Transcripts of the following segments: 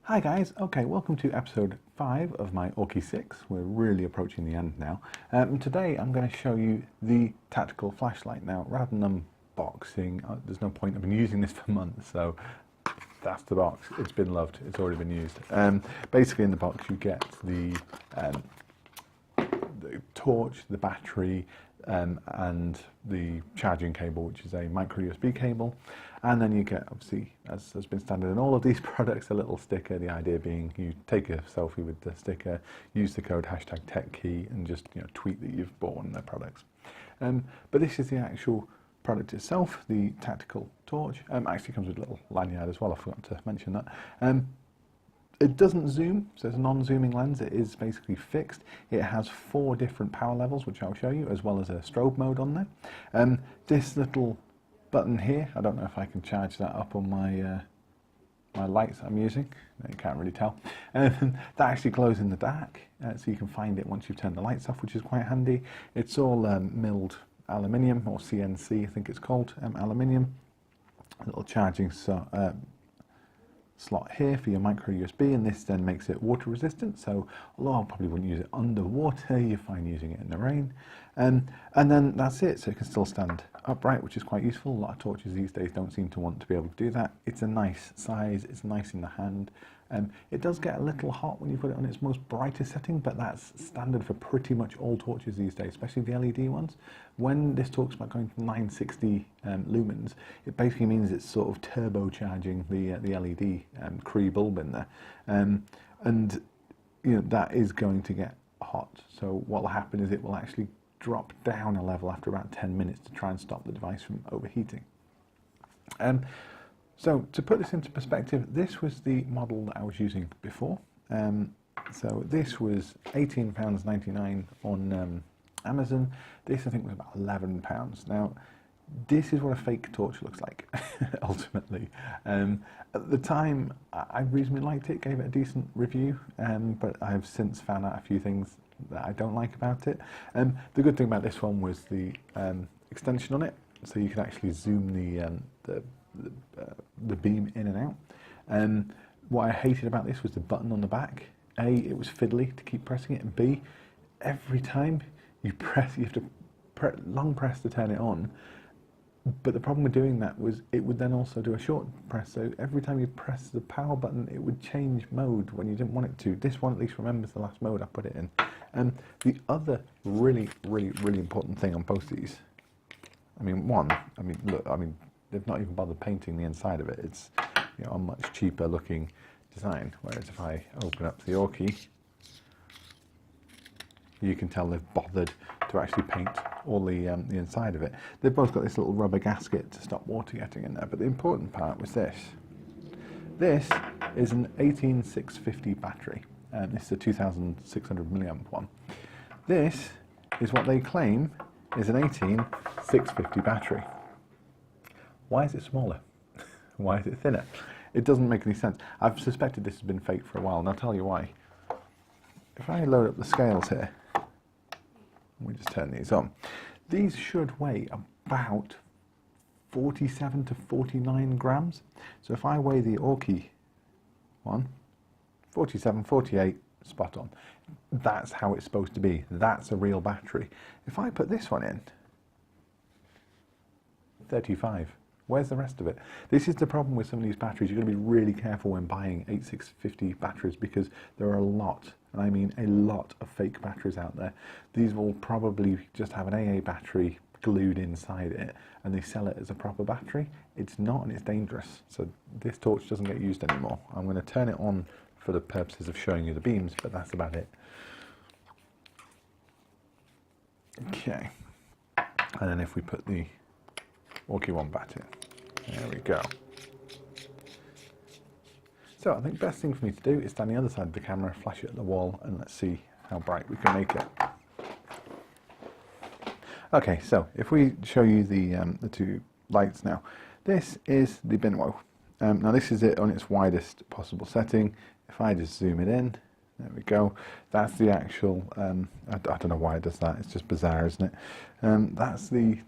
Hi guys, okay, welcome to episode 5 of my Aukey 6. We're really approaching the end now. Today I'm going to show you the tactical flashlight. Now, rather than unboxing, there's no point, I've been using this for months, so that's the box. It's been loved, it's already been used. Basically in the box you get the torch, the battery, and the charging cable, which is a micro USB cable. And then you get, obviously, as has been standard in all of these products, a little sticker. The idea being you take a selfie with the sticker, use the code #TechKey, and just tweet that you've bought one of their products. But this is the actual product itself, the tactical torch. Actually comes with a little lanyard as well. I forgot to mention that. It doesn't zoom, so it's a non-zooming lens. It is basically fixed. It has 4 different power levels, which I'll show you, as well as a strobe mode on there. This little button here, I don't know if I can charge that up on my lights I'm using. You can't really tell. That actually glows in the dark, so you can find it once you've turned the lights off, which is quite handy. It's all milled aluminium, or CNC I think it's called, aluminium. A little charging slot here for your micro USB, and this then makes it water resistant, so although I probably wouldn't use it underwater, you're fine using it in the rain. And then that's it, so it can still stand upright, which is quite useful. A lot of torches these days don't seem to want to be able to do that. It's a nice size, it's nice in the hand. It does get a little hot when you put it on its most brightest setting, but that's standard for pretty much all torches these days, especially the LED ones. When this talks about going to 960 lumens, it basically means it's sort of turbocharging the LED Cree bulb in there, and that is going to get hot. So what will happen is it will actually drop down a level after about 10 minutes to try and stop the device from overheating. So to put this into perspective, this was the model that I was using before. So this was £18.99 on Amazon. This I think was about £11. Now, this is what a fake torch looks like, ultimately. At the time, I reasonably liked it, gave it a decent review, but I've since found out a few things that I don't like about it. The good thing about this one was the extension on it, so you can actually zoom the beam in and out. What I hated about this was the button on the back. A, it was fiddly to keep pressing it, and B, every time you press, you have to long press to turn it on. But the problem with doing that was it would then also do a short press, so every time you press the power button it would change mode when you didn't want it to. This one at least remembers the last mode I put it in. And the other really important thing on both these, look, they've not even bothered painting the inside of it. It's a much cheaper looking design, whereas if I open up the Aukey, you can tell they've bothered to actually paint all the inside of it. They've both got this little rubber gasket to stop water getting in there, but the important part was this. This is an 18650 battery, and this is a 2600 milliamp one. This is what they claim is an 18650 battery. Why is it smaller? Why is it thinner? It doesn't make any sense. I've suspected this has been fake for a while, and I'll tell you why. If I load up the scales here, we just turn these on. These should weigh about 47 to 49 grams. So if I weigh the Aukey one, 47, 48, spot on. That's how it's supposed to be. That's a real battery. If I put this one in, 35. Where's the rest of it? This is the problem with some of these batteries. You're going to be really careful when buying 8650 batteries, because there are a lot, and I mean a lot, of fake batteries out there. These will probably just have an AA battery glued inside it, and they sell it as a proper battery. It's not, and it's dangerous. So this torch doesn't get used anymore. I'm going to turn it on for the purposes of showing you the beams, but that's about it. Okay. And then if we put the Aukey one back in, there we go. So I think best thing for me to do is stand on the other side of the camera, flash it at the wall, and let's see how bright we can make it. Okay, so if we show you the 2 lights now, this is the Binwo. Now this is it on its widest possible setting. If I just zoom it in, there we go. That's the actual, I don't know why it does that, it's just bizarre, isn't it? That's the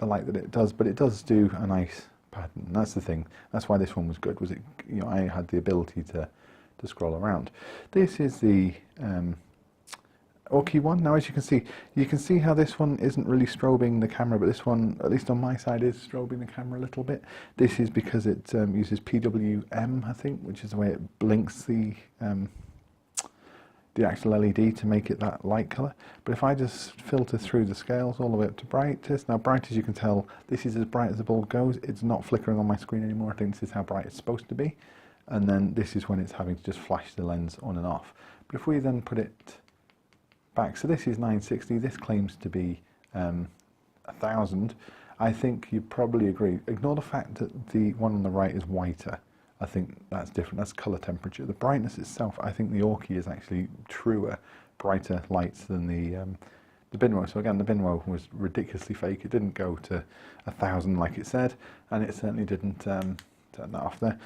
light that it does, but it does do a nice pattern. That's the thing. That's why this one was good. Was it? I had the ability to to scroll around. This is the Aukey one. Now, as you can see how this one isn't really strobing the camera, but this one, at least on my side, is strobing the camera a little bit. This is because it uses PWM, I think, which is the way it blinks the actual LED to make it that light colour. But if I just filter through the scales all the way up to brightest, now bright, as you can tell, this is as bright as the bulb goes. It's not flickering on my screen anymore. I think this is how bright it's supposed to be. And then this is when it's having to just flash the lens on and off. But if we then put it back, so this is 960, this claims to be 1000. I think you probably agree. Ignore the fact that the one on the right is whiter. I think that's different, that's colour temperature. The brightness itself, I think the Aukey is actually truer, brighter lights than the Binwo. So again, the Binwo was ridiculously fake. It didn't go to 1000 like it said, and it certainly didn't, turn that off there,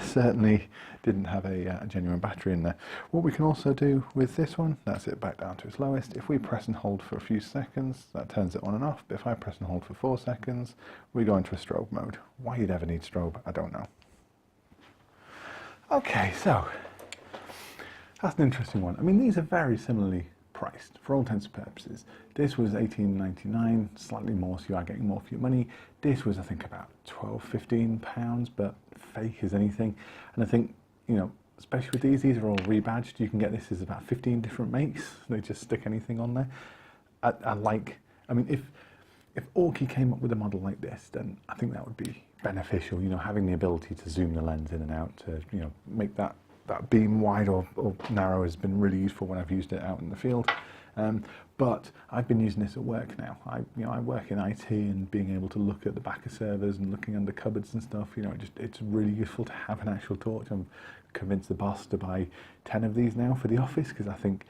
certainly didn't have a genuine battery in there. What we can also do with this one, that's it back down to its lowest. If we press and hold for a few seconds, that turns it on and off. But if I press and hold for 4 seconds, we go into a strobe mode. Why you'd ever need strobe, I don't know. Okay, so that's an interesting one. I mean, these are very similarly priced for all intents and purposes. This was $18.99, slightly more, so you are getting more for your money. This was, I think, about £12–15, but fake as anything. And I think, you know, especially with these are all rebadged. You can get this as about 15 different makes. They just stick anything on there. I mean, if Aukey came up with a model like this, then I think that would be beneficial. You know, having the ability to zoom the lens in and out to, you know, make that beam wide or narrow has been really useful when I've used it out in the field. But I've been using this at work now. I work in IT, and being able to look at the back of servers and looking under cupboards and stuff, you know, it's really useful to have an actual torch. I'm convinced the boss to buy 10 of these now for the office, because I think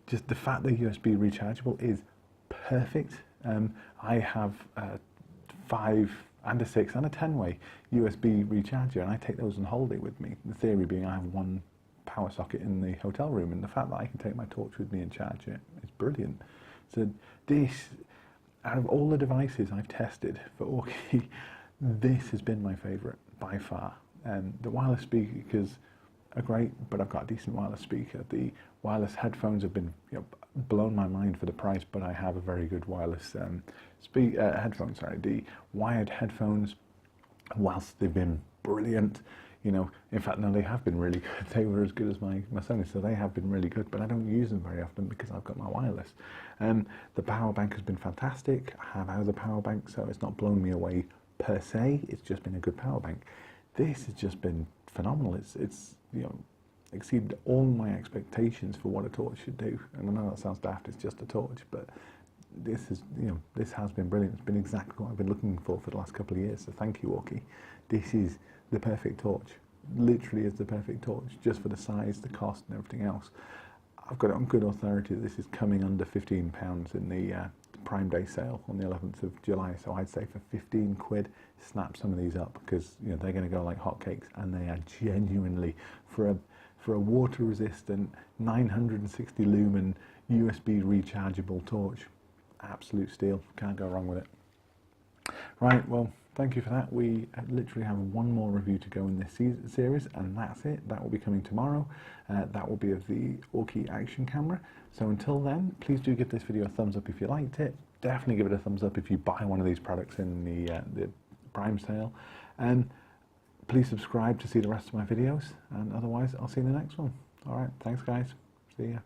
just the fact they're USB rechargeable is perfect. I have a 5 and a 6 and a 10-way USB recharger, and I take those on holiday with me. The theory being I have one power socket in the hotel room, and the fact that I can take my torch with me and charge it is brilliant. So this, out of all the devices I've tested for Aukey, this has been my favourite by far. The wireless speakers are great, but I've got a decent wireless speaker. The wireless headphones have been, you know, blown my mind for the price, but I have a very good wireless headphones. Sorry, the wired headphones, whilst they've been brilliant, you know, in fact, no, they have been really good. They were as good as my Sony, so they have been really good, but I don't use them very often because I've got my wireless. The power bank has been fantastic. I have other power banks, so it's not blown me away per se. It's just been a good power bank. This has just been phenomenal. It's you know, exceeded all my expectations for what a torch should do. And I know that sounds daft, it's just a torch, but this is, you know, this has been brilliant. It's been exactly what I've been looking for the last couple of years. So thank you, Aukey. This is the perfect torch. Literally is the perfect torch, just for the size, the cost, and everything else. I've got it on good authority that this is coming under £15 in the Prime Day sale on the 11th of July. So I'd say for 15 quid, snap some of these up, because, you know, they're going to go like hotcakes, and they are genuinely, for a water resistant 960 lumen USB rechargeable torch, absolute steal. Can't go wrong with it. Right, well, thank you for that. We literally have one more review to go in this series, and that's it. That will be coming tomorrow. That will be of the Aukey action camera. So until then, please do give this video a thumbs up if you liked it. Definitely give it a thumbs up if you buy one of these products in the Prime sale. And please subscribe to see the rest of my videos. And otherwise, I'll see you in the next one. All right, thanks guys. See ya.